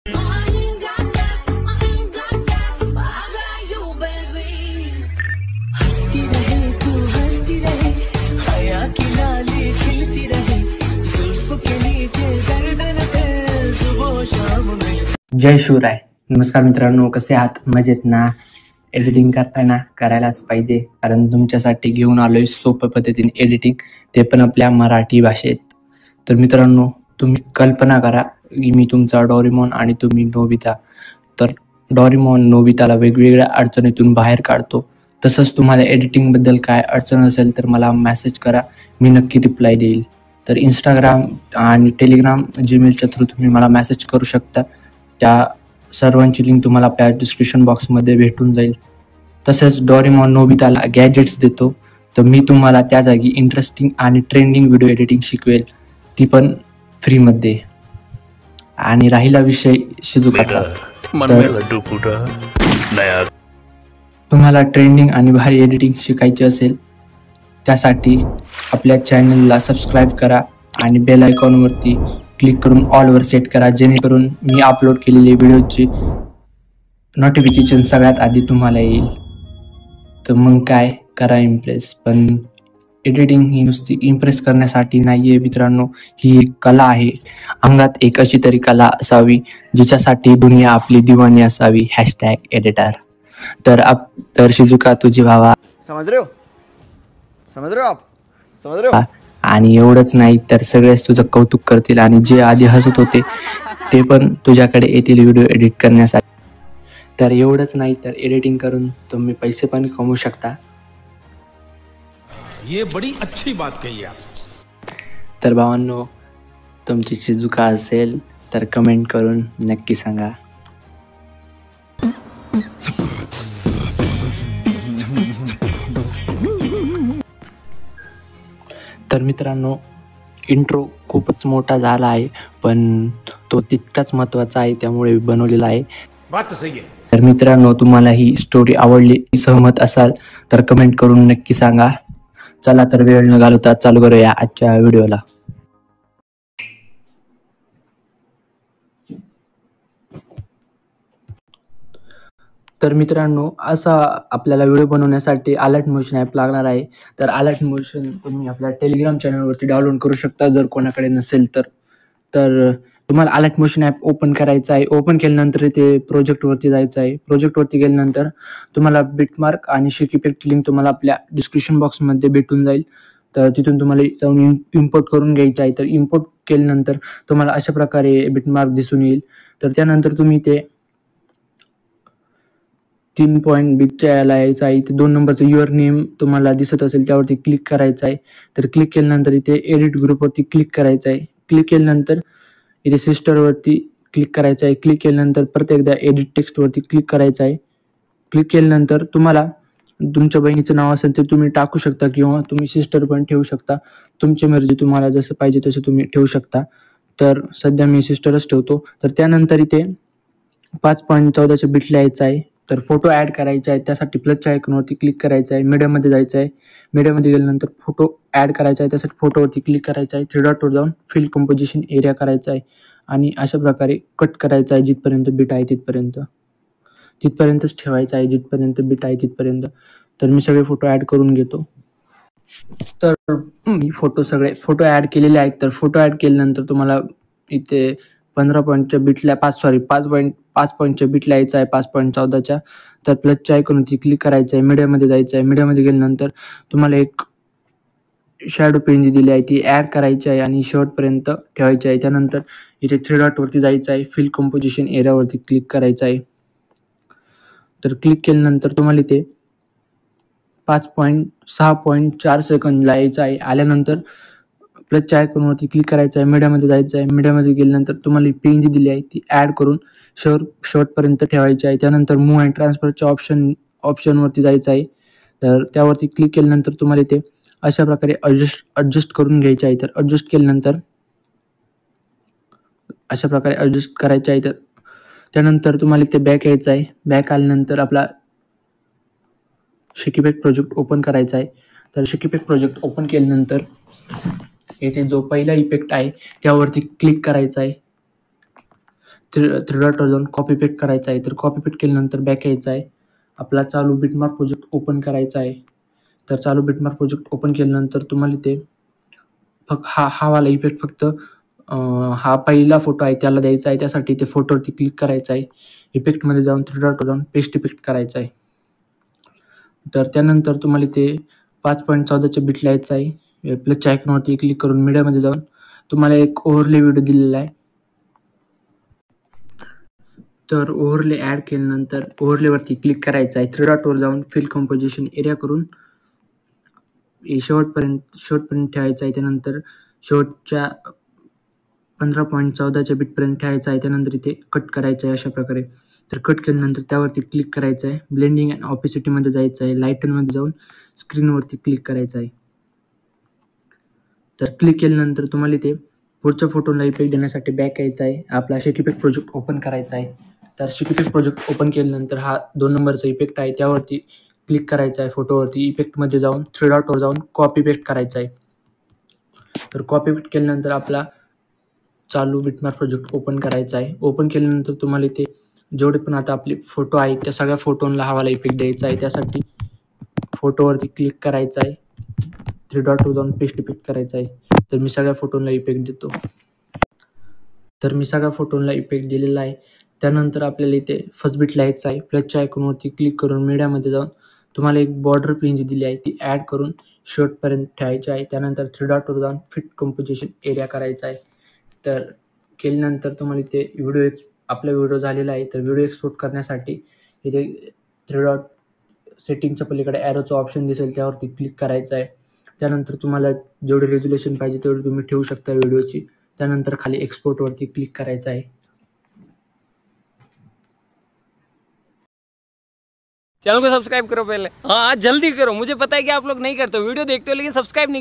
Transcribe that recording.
जय शिवराय. नमस्कार मित्रांनो, कसे आहात? मजेत ना? एडिटिंग करताना करायलाच पाहिजे, कारण तुमच्यासाठी घेऊन आलोय सोप्या पद्धतीने एडिटिंग, ते पण आपल्या मराठी भाषेत. तर मित्रांनो, तुम्ही कल्पना करा की मी तुमचा डोरेमॉन आणि तुम्ही नोबिता. तर डोरेमॉन नोबिताला वेगवेगळ्या अडचणीतून बाहेर काढतो. तसंच तुम्हाला एडिटिंगबद्दल काय अडचण असेल तर मला मेसेज करा, मी नक्की रिप्लाय देईल. तर इंस्टाग्राम आणि टेलिग्राम, जीमेलच्या थ्रू तुम्ही मला मेसेज करू शकता. त्या सर्वांची लिंक तुम्हाला आपल्या डिस्क्रिप्शन बॉक्समध्ये भेटून जाईल. तसेच डोरेमॉन नोबिताला गॅजेट्स देतो, तर मी तुम्हाला त्या जागी इंटरेस्टिंग आणि ट्रेंडिंग व्हिडिओ एडिटिंग शिकवेल, ती पण फ्रीमध्ये. आणि राहिला विषय शिजुकाचा, तर तुम्हाला ट्रेंडिंग आणि भारी एडिटिंग शिकायची असेल त्यासाठी आपल्या चॅनलला सबस्क्राईब करा आणि बेल आयकॉनवरती क्लिक करून ऑलवर सेट करा, जेणेकरून मी अपलोड केलेले व्हिडिओचे नोटिफिकेशन सगळ्यात आधी तुम्हाला येईल. तर मग काय करा इम्प्रेस. पण एडिटिंग ही नुसती इम्प्रेस करण्यासाठी नाही आहे मित्रांनो, ही एक कला आहे. अंगात एक अशी तरी कला असावी जिच्यासाठी दुनिया आपली दिवाणी असावी. #एडिटर. तर शिजुका तुझी भावा, समझ रहे हो आप? समझ रहे हो? आणि एवढंच नाही तर सगळेच तुझं कौतुक करतील, आणि जे आधी हसत होते ते पण तुझ्याकडे येतील व्हिडिओ एडिट करण्यासाठी. तर एवढंच नाही तर एडिटिंग करून तुम्ही पैसे पण कमवू शकता. ये बड़ी अच्छी बात कही आप. तर भावांनो, तुमची शिजुका असेल तर कमेंट करून नक्की सांगा. तर मित्रांनो, इंट्रो खूपच मोठा झाला आहे, पण तो तितकाच महत्त्वाचा आहे, त्यामुळे बनवलेला आहे. बात तो सही है. तर मित्रांनो, तुम्हाला ही स्टोरी आवडली, सहमत असाल तर कमेंट करून नक्की सांगा. चला तर वेळ न घालवता चालू करूया आजच्या व्हिडिओला. तर मित्रांनो, असा आपल्याला व्हिडिओ बनवण्यासाठी अलर्ट मोशन ॲप लागणार आहे. तर अलर्ट मोशन तुम्ही आपल्या टेलिग्राम चॅनलवरती डाउनलोड करू शकता, जर कोणाकडे नसेल तर. तर तुम्हाला अलर्ट मोशन ॲप ओपन करायचं आहे. ओपन केल्यानंतर इथे प्रोजेक्टवरती जायचं आहे. प्रोजेक्टवरती गेल्यानंतर तुम्हाला बिटमार्क आणि शेक इफेक्टची लिंक तुम्हाला आपल्या डिस्क्रिप्शन बॉक्समध्ये भेटून जाईल. तर तिथून तुम्हाला जाऊन इम्पोर्ट करून घ्यायचं आहे. तर इम्पोर्ट केल्यानंतर तुम्हाला अशा प्रकारे बिटमार्क दिसून येईल. तर त्यानंतर तुम्ही ते 3 पॉईंट बिटच्या याला यायचं आहे. इथे 2 नंबरचं युअर नेम तुम्हाला दिसत असेल त्यावरती क्लिक करायचं आहे. तर क्लिक केल्यानंतर इथे एडिट ग्रुपवरती क्लिक करायचं आहे. क्लिक केल्यानंतर इथे सिस्टरवरती क्लिक करायचं आहे. क्लिक केल्यानंतर परत एकदा एडिट टेक्स्टवरती क्लिक करायचं आहे. क्लिक केल्यानंतर तुम्हाला तुमच्या बहिणीचं नाव असेल ते तुम्ही टाकू शकता, किंवा तुम्ही सिस्टर पण ठेवू शकता. तुमची मर्जी, तुम्हाला जसं पाहिजे तसं तुम्ही ठेवू शकता. तर सध्या मी सिस्टरच ठेवतो. तर त्यानंतर इथे 5.14च्या बिटला यायचं आहे. तर फोटो ॲड करायचे आहे, त्यासाठी प्लसच्या आयकॉनवरती क्लिक करायचं आहे. मीडियामध्ये जायचं आहे. मीडियामध्ये गेल्यानंतर फोटो ॲड करायचा आहे, त्यासाठी फोटोवरती क्लिक करायचं आहे. 3 डॉटवर जाऊन फिल कंपोजिशन एरिया करायचा आहे, आणि अशा प्रकारे कट करायचा आहे. जिथपर्यंत बिट आहे तिथपर्यंतच ठेवायचं आहे, जिथपर्यंत बिट आहे तिथपर्यंत. तर मी सगळे फोटो ॲड करून घेतो. तर मी सगळे फोटो ॲड केलेले आहेत. तर फोटो ॲड केल्यानंतर तुम्हाला इथे 15 पॉईंटच्या बिटला 5.5च्या बिटला यायचं आहे, 5.14च्या. तर प्लसच्या आयकॉनवरती क्लिक करायचं आहे. मीडियामध्ये जायचं आहे. मीडियामध्ये गेल्यानंतर तुम्हाला एक शॅडो पेन जी दिली आहे ती ॲड करायची आहे आणि शेवटपर्यंत ठेवायची आहे. त्यानंतर इथे 3 डॉटवरती जायचं आहे. फिल कंपोजिशन एरियावरती क्लिक करायचं आहे. तर क्लिक केल्यानंतर तुम्हाला इथे 6.4 सेकंदला यायचं आहे. आल्यानंतर प्लसच्या आयकॉनवरती क्लिक करायचं आहे. मीडियामध्ये जायचं आहे. मीडियामध्ये गेल्यानंतर तुम्हाला ही पेन जी दिली आहे ती ॲड करून शेवटपर्यंत ठेवायची आहे. त्यानंतर मूव्ह अँड ट्रान्सफरच्या ऑप्शनवरती जायचं आहे. तर त्यावरती क्लिक केल्यानंतर तुम्हाला इथे अशा प्रकारे ॲडजस्ट करून घ्यायचे आहे. तर ॲडजस्ट केल्यानंतर अशा प्रकारे ॲडजस्ट करायचे आहे. तर त्यानंतर तुम्हाला इथे बॅक यायचं आहे. बॅक आल्यानंतर आपला शेक इफेक्ट प्रोजेक्ट ओपन करायचा आहे. तर शेक इफेक्ट प्रोजेक्ट ओपन केल्यानंतर येथे जो पहिला इफेक्ट आहे त्यावरती क्लिक करायचा आहे. थ्री डॉटवर जाऊन कॉपी पेस्ट करायचा आहे. तर कॉपी पेस्ट केल्यानंतर बॅक यायचं आहे. आपला चालू बिटमार्क प्रोजेक्ट ओपन करायचा आहे. तर चालू बिटमार्क प्रोजेक्ट ओपन केल्यानंतर तुम्हाला इथे हा वाला इफेक्ट फक्त हा पहिला फोटो आहे त्याला द्यायचा आहे. त्यासाठी ते फोटोवरती क्लिक करायचं आहे. इफेक्टमध्ये जाऊन थ्री डॉटवर जाऊन पेस्ट इफेक्ट करायचा आहे. तर त्यानंतर तुम्हाला इथे 5.14च्या बिटला यायचं आहे. प्लसच्या आयकॉनवरती क्लिक करून मीडियामध्ये जाऊन तुम्हाला एक ओव्हरले व्हिडिओ दिलेला आहे. तर ओव्हरले ॲड केल्यानंतर ओव्हरलेवरती क्लिक करायचं आहे. थ्री डॉटवर जाऊन फिल कंपोजिशन एरिया करून शेवटपर्यंत ठेवायचं आहे. त्यानंतर शेवटच्या 15.14च्या बिटपर्यंत ठेवायचं आहे. त्यानंतर इथे कट करायचं आहे अशा प्रकारे. तर कट केल्यानंतर त्यावरती क्लिक करायचं आहे. ब्लेंडिंग अँड ऑपेसिटीमध्ये जायचं आहे. लाईटनमध्ये जाऊन स्क्रीनवरती क्लिक करायचं आहे. तर क्लिक केल्यानंतर तुम्हाला इथे पुढच्या फोटोला इफेक्ट देण्यासाठी बॅक यायचं आहे. आपला शेक इफेक्ट प्रोजेक्ट ओपन करायचा आहे. तर शेक इफेक्ट प्रोजेक्ट ओपन केल्यानंतर हा 2 नंबरचा इफेक्ट आहे त्यावरती क्लिक करायचा आहे. फोटोवरती इफेक्टमध्ये जाऊन थ्री डॉटवर जाऊन कॉपी पेस्ट करायचा आहे. तर कॉपी पेस्ट केल्यानंतर आपला चालू बिटमार्क प्रोजेक्ट ओपन करायचा आहे. ओपन केल्यानंतर तुम्हाला इथे जेवढे पण आता आपले फोटो आहेत त्या सगळ्या फोटोंना हा वाला इफेक्ट द्यायचा आहे. त्यासाठी फोटोवरती क्लिक करायचं आहे. थ्री डॉटवर जाऊन पेस्ट इफेक्ट करायचा आहे. तर मी सगळ्या फोटोंना इफेक्ट देतो. तर मी सगळ्या फोटोंना इफेक्ट दिलेला आहे. त्यानंतर आपल्याला इथे फर्स्ट बिटला यायचं आहे. प्लसच्या आयकॉनवरती क्लिक करून मीडियामध्ये जाऊन तुम्हाला एक बॉर्डर पिन जी दिली आहे ती ॲड करून शेवटपर्यंत ठेवायची आहे. त्यानंतर थ्री डॉटवर जाऊन फिट कंपोजिशन एरिया करायचा आहे. तर केल्यानंतर तुम्हाला इथे आपला व्हिडिओ झालेला आहे. तर व्हिडिओ एक्सपोर्ट करण्यासाठी इथे थ्री डॉट सेटिंगच्या पलीकडे ॲरोचं ऑप्शन दिसेल त्यावरती क्लिक करायचं आहे. त्यानंतर तुम्हाला जेवढी रेझोल्यूशन पाहिजे तेवढी तुम्ही ठेवू शकता व्हिडिओची. त्यानंतर खाली एक्सपोर्टवरती क्लिक करायचं आहे. चैनल को सब्सक्राइब करो पहले, हाँ जल्दी करो, मुझे पता है कि आप लोग नहीं करते, वीडियो देखते हो लेकिन सब्सक्राइब नहीं